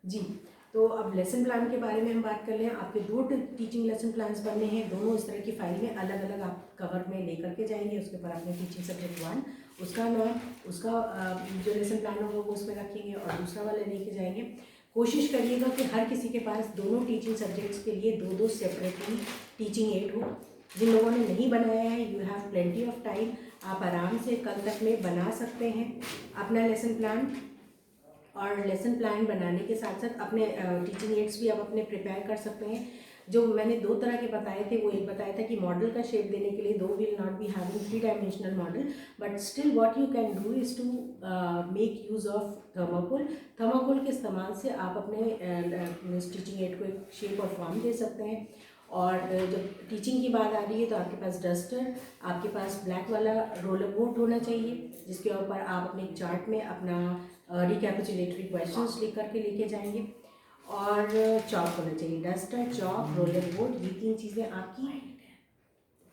जी, तो अब lesson plan के बारे में हम बात कर लें। आपके 2 टीचिंग लेसन प्लान्स बनने हैं, दोनों इस तरह की फाइल में अलग अलग आप कवर में लेकर के जाएंगे। उसके ऊपर आपने टीचिंग सब्जेक्ट 1 उसका नाम, उसका जो लेसन प्लान होगा वो उसमें रखेंगे और दूसरा वाला लेके जाएंगे। कोशिश करिएगा कि हर किसी के पास दोनों टीचिंग सब्जेक्ट्स के लिए 2-2 सेपरेटली टीचिंग एड हो। जिन लोगों ने नहीं बनाया है, you have plenty of time, आप आराम से कल तक में बना सकते हैं अपना लेसन प्लान। और लेसन प्लान बनाने के साथ साथ अपने टीचिंग एड्स भी आप अपने प्रिपेयर कर सकते हैं। जो मैंने 2 तरह के बताए थे, वो एक बताया था कि मॉडल का शेप देने के लिए, though will not be having 3 dimensional model, but still what you can do is to make use of thermocol. Thermocol के इस्तेमाल से आप अपने टीचिंग एड को एक शेप और फॉर्म दे सकते हैं। और जब टीचिंग की बात आ रही है तो आपके पास डस्टर, आपके पास ब्लैक वाला रोलर बोर्ड होना चाहिए, जिसके ऊपर आप अपने चार्ट में अपना रिकैपिचुलेटरी क्वेश्चंस लिख करके लेके जाएंगे। और चॉक होना चाहिए, डस्टर, चॉक, रोलर बोर्ड, ये 3 चीज़ें आपकी।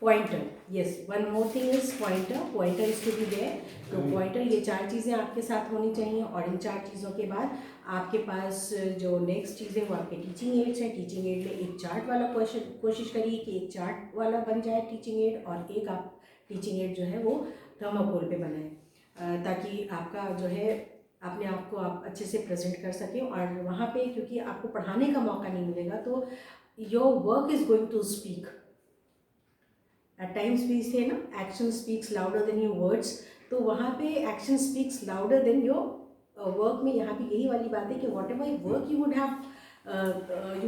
Pointer, yes, one more thing is pointer, pointer is to be there. तो पॉइंटर, ये 4 चीज़ें आपके साथ होनी चाहिए। और इन 4 चीज़ों के बाद आपके पास जो नेक्स्ट चीज़ें वो आपके टीचिंग एड्स हैं। टीचिंग एड में एक चार्ट वाला क्वेश्चन, कोशिश करिए कि एक चार्ट वाला बन जाए टीचिंग एड, और एक आप टीचिंग एड जो है वो थर्माकोल पे बनाएं, ताकि आपका जो है अपने आप को आप अच्छे से प्रेजेंट कर सकें। और वहाँ पे क्योंकि आपको पढ़ाने का मौका नहीं मिलेगा, तो your work is going to speak. At times भी से ना, action speaks louder than your words, तो वहाँ पे action speaks louder than your work में यहाँ पे यही वाली बात है कि whatever work you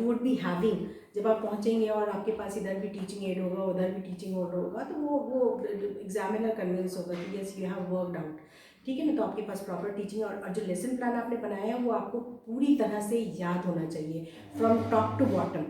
would be having, जब आप पहुँचेंगे और आपके पास इधर भी टीचिंग एड होगा, उधर भी टीचिंग एड होगा, तो वो एग्जामिनर कन्विंस होगा कि yes you have worked out, ठीक है ना। तो आपके पास प्रॉपर टीचिंग और जो लेसन प्लान आपने बनाया है वो आपको पूरी तरह से याद होना चाहिए फ्रॉम टॉप टू बॉटम।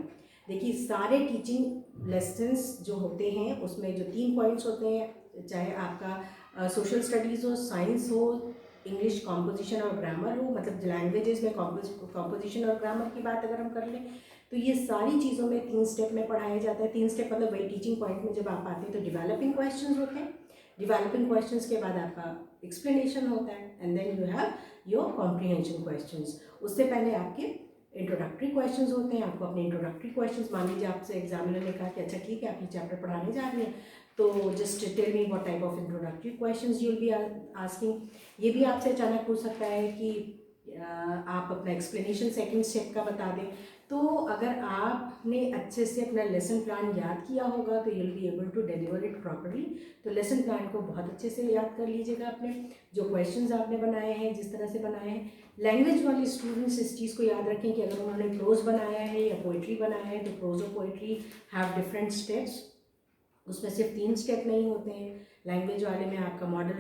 देखिए, सारे टीचिंग लेसन्स जो होते हैं उसमें जो 3 पॉइंट्स होते हैं, चाहे आपका सोशल स्टडीज़ हो, साइंस हो, इंग्लिश कॉम्पोजिशन और ग्रामर हो, मतलब लैंग्वेजेस में कॉम्पोजिशन और ग्रामर की बात अगर हम कर लें, तो ये सारी चीज़ों में 3 स्टेप में पढ़ाया जाता है। 3 स्टेप मतलब वही टीचिंग पॉइंट में जब आप आते हैं तो डेवलपिंग क्वेश्चंस होते हैं, डेवलपिंग क्वेश्चंस के बाद आपका एक्सप्लेनेशन होता है, and then you have your comprehension questions. उससे पहले आपके इंट्रोडक्टरी क्वेश्चंस होते हैं। आपको अपने इंट्रोडक्टरी क्वेश्चंस, मान लीजिए आपसे एग्जामिनर ने कहा कि अच्छा ठीक है आप ये चैप्टर पढ़ाने जा रही हैं, तो just tell me what type of introductory questions you will be asking. ये भी आपसे अचानक पूछ सकता है कि आप अपना एक्सप्लेनेशन सेकंड स्टेप का बता दें। तो अगर आपने अच्छे से अपना लेसन प्लान याद किया होगा तो you will be able to deliver it properly. तो लेसन प्लान को बहुत अच्छे से याद कर लीजिएगा अपने, जो क्वेश्चंस आपने बनाए हैं, जिस तरह से बनाए हैं। लैंग्वेज वाले स्टूडेंट्स इस चीज़ को याद रखें कि अगर उन्होंने प्रोज बनाया है या पोइट्री बनाया है तो प्रोज और पोइट्री हैव डिफरेंट स्टेप्स, उसमें सिर्फ 3 स्टेप नहीं होते हैं। लैंग्वेज वाले में आपका मॉडल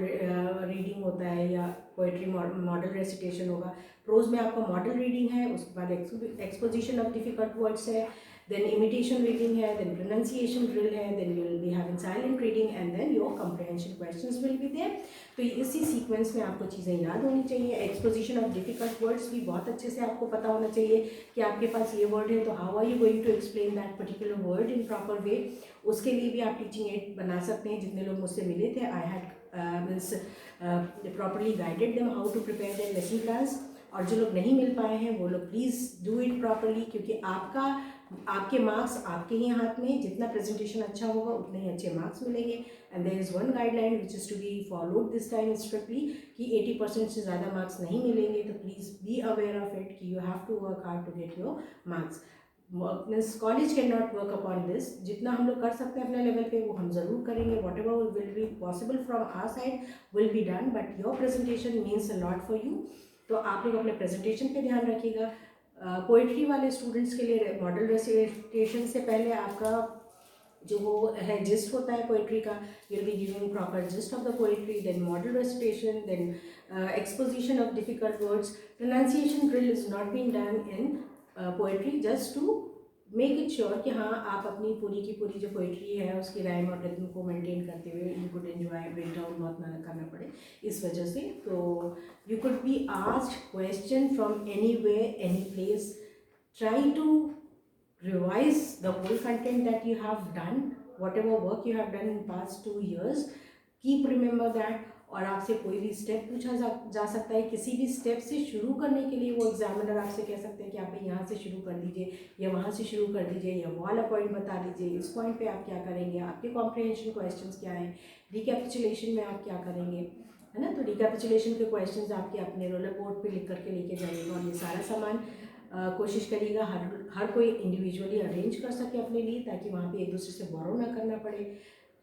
रीडिंग होता है या पोइट्री मॉडल रेसिटेशन होगा। प्रोज में आपका मॉडल रीडिंग है, उसके बाद एक्सपोजिशन ऑफ डिफिकल्ट वर्ड्स है, देन इमिटेशन रीडिंग है, देन प्रोनाउंसिएशन ड्रिल है, then you will be having silent reading, and then your comprehension questions will be there. तो इसी सीक्वेंस में आपको चीज़ें याद होनी चाहिए। एक्सपोजिशन ऑफ डिफिकल्ट वर्ड्स भी बहुत अच्छे से आपको पता होना चाहिए कि आपके पास ये वर्ड है तो how are you going to explain that particular word in proper way. उसके लिए भी आप टीचिंग एड बना सकते हैं। जितने लोग मुझसे मिले थे, I had means properly guided them how to prepare their lesson plans. और जो लोग नहीं मिल पाए हैं वो लोग प्लीज़ डू इट प्रॉपरली, क्योंकि आपके मार्क्स आपके ही हाथ में, जितना प्रेजेंटेशन अच्छा होगा उतने ही अच्छे मार्क्स मिलेंगे। And there is one guideline which is to be followed this time strictly कि 80% से ज़्यादा मार्क्स नहीं मिलेंगे। तो please be aware of it कि you have to work hard to get your marks. Means college can not work upon this. जितना हम लोग कर सकते हैं अपने लेवल पे वो हम ज़रूर करेंगे। Whatever will be possible from our side will be done, but your presentation means a lot for you. तो आप लोग अपने प्रेजेंटेशन पे ध्यान रखिएगा। पोइट्री वाले स्टूडेंट्स के लिए मॉडल रेसिटेशन से पहले आपका जो वो है जिस्ट होता है पोइट्री का, you will be giving proper gist of the poetry, then model recitation, then exposition of difficult words. Pronunciation drill is not been done in poetry, just to make it sure कि हाँ आप अपनी पूरी की पूरी जो poetry है उसकी राइम और रिथम को मेंटेन करते हुए you could enjoy, break down बहुत ना करना पड़े इस वजह से। तो you could be asked question from anywhere, any place. Try to revise the whole content that you have done, whatever work you have done in past 2 years. Keep remember that, और आपसे कोई भी स्टेप पूछा जा सकता है। किसी भी स्टेप से शुरू करने के लिए वो एग्जामिनर आपसे कह सकते हैं कि आप यहाँ से शुरू कर दीजिए या वहाँ से शुरू कर दीजिए या वाला पॉइंट बता दीजिए, इस पॉइंट पे आप क्या करेंगे, आपके कॉम्प्रिहेंशन क्वेश्चंस क्या हैं, रिकैपिचुलेशन में आप क्या करेंगे, है ना। तो रिकैपिचुलेशन के क्वेश्चंस आपके अपने रोलर बोर्ड पे लिख करके लेके जाइएगा और ये सारा सामान कोशिश करिएगा हर कोई इंडिविजुअली अरेंज कर सके अपने लिए, ताकि वहाँ पे एक दूसरे से बोरो ना करना पड़े।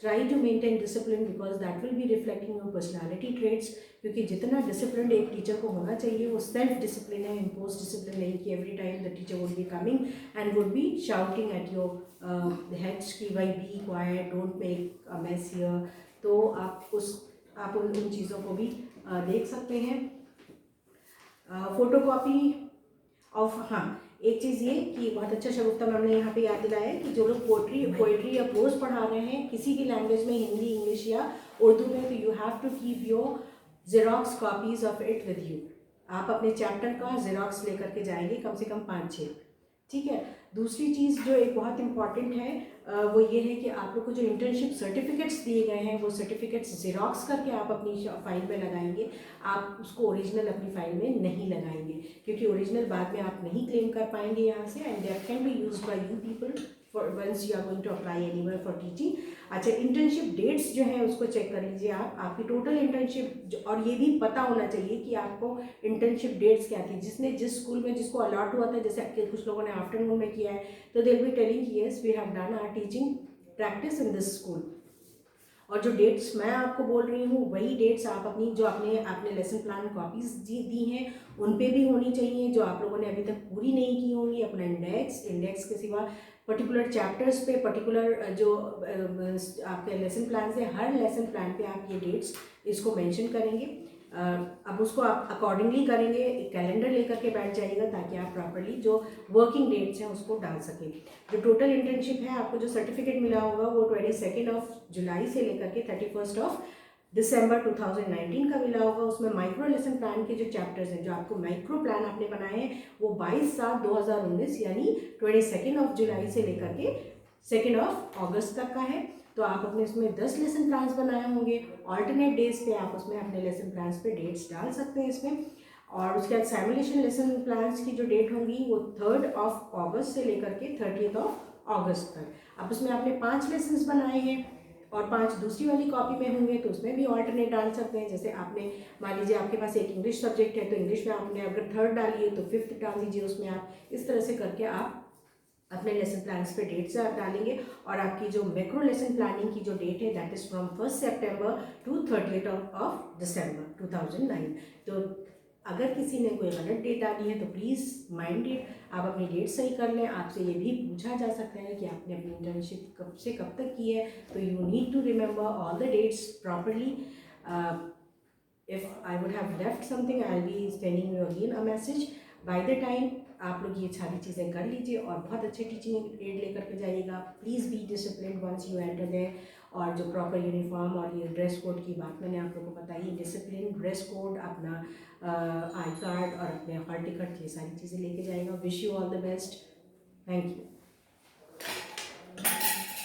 Try to maintain discipline because that will be reflecting your personality traits, क्योंकि जितना डिसिप्लिन एक टीचर को होना चाहिए वो सेल्फ डिसिप्लिन है, इम्पोज डिसिप्लिन नहीं कि every time the teacher would be coming and would be shouting at your heads कि भाई be quiet, don't make a mess here. तो आप उन चीज़ों को भी देख सकते हैं। फोटोकॉपी ऑफ, हाँ एक चीज़ ये कि बहुत अच्छा शगुफ्ता मैम ने यहाँ पे याद दिलाया है कि जो लोग पोइट्री या प्रोज पढ़ा रहे हैं किसी भी लैंग्वेज में, हिंदी, इंग्लिश या उर्दू में, तो you have to keep your xerox copies of it with you. आप अपने चैप्टर का जेरोक्स लेकर के जाएंगे, कम से कम 5-6, ठीक है। दूसरी चीज़ जो एक बहुत इंपॉर्टेंट है वो ये है कि आप लोग को जो इंटर्नशिप सर्टिफिकेट्स दिए गए हैं वो सर्टिफिकेट्स जेरोक्स करके आप अपनी फाइल में लगाएंगे, आप उसको ओरिजिनल अपनी फाइल में नहीं लगाएंगे, क्योंकि ओरिजिनल बाद में आप नहीं क्लेम कर पाएंगे यहाँ से, and that can be used by you people for once you are going to apply anywhere for teaching. अच्छा, इंटर्नशिप डेट्स जो हैं उसको चेक कर लीजिए आप, आपकी टोटल इंटर्नशिप, और ये भी पता होना चाहिए कि आपको इंटर्नशिप डेट्स क्या थी, जिसने जिस स्कूल में जिसको अलॉट हुआ था, जैसे कुछ लोगों ने आफ्टरनून में किया है तो they will be telling yes we have done our teaching practice in this school. और जो डेट्स मैं आपको बोल रही हूँ वही डेट्स आप अपनी जो आपने लेसन प्लान कॉपीज दी हैं उन पे भी होनी चाहिए, जो आप लोगों ने अभी तक पूरी नहीं की होंगी। अपना इंडेक्स के सिवा पर्टिकुलर चैप्टर्स पे, पर्टिकुलर जो आपके लेसन प्लान से, हर लेसन प्लान पे आप ये डेट्स इसको मेंशन करेंगे। अब उसको आप अकॉर्डिंगली करेंगे, एक कैलेंडर लेकर के बैठ जाइएगा ताकि आप प्रॉपर्ली जो वर्किंग डेट्स हैं उसको डाल सकें। जो टोटल इंटर्नशिप है, आपको जो सर्टिफिकेट मिला होगा वो 22 जुलाई से लेकर के 31 दिसंबर 2019 का मिला होगा। उसमें माइक्रो लेसन प्लान के जो चैप्टर्स हैं, जो आपको माइक्रो प्लान आपने बनाए हैं, वो 22/7/2019 यानी 22 जुलाई से लेकर के 2 अगस्त तक का है। तो आप अपने उसमें 10 लेसन प्लान्स बनाए होंगे, ऑल्टरनेट डेज पे आप उसमें अपने लेसन प्लान्स पे डेट्स डाल सकते हैं इसमें। और उसके बाद सिमुलेशन लेसन प्लान्स की जो डेट होंगी वो 3 अगस्त से लेकर के 30 अगस्त तक। अब उसमें आपने 5 लेसन्स बनाए हैं और 5 दूसरी वाली कॉपी में होंगे, तो उसमें भी ऑल्टरनेट डाल सकते हैं। जैसे आपने मान लीजिए आपके पास एक इंग्लिश सब्जेक्ट है, तो इंग्लिश में आपने अगर 3rd डाली है तो 5th डाल दीजिए उसमें। आप इस तरह से करके आप अपने लेसन प्लान्स पे डेट्स डालेंगे। और आपकी जो मैक्रो लेसन प्लानिंग की जो डेट है that is from 1 September to 30 December 2009। तो अगर किसी ने कोई गलत डेट डाली है तो प्लीज़ माइंड इट, आप अपनी डेट सही कर लें। आपसे ये भी पूछा जा सकता है कि आपने अपनी इंटर्नशिप कब से कब तक की है, तो you need to remember all the dates properly. If I would have left something I will be sending you again a message. By the time आप लोग ये सारी चीज़ें कर लीजिए और बहुत अच्छे टीचिंग एड लेकर के जाइएगा। Please be discipline once you enter there. और जो प्रॉपर यूनिफॉर्म और ये ड्रेस कोड की बात मैंने आप लोगों को बताई, डिसिप्लिन, ड्रेस कोड, अपना आई कार्ड और अपने हॉल टिकट, ये सारी चीज़ें लेके जाएगा। Wish you all the best. Thank you.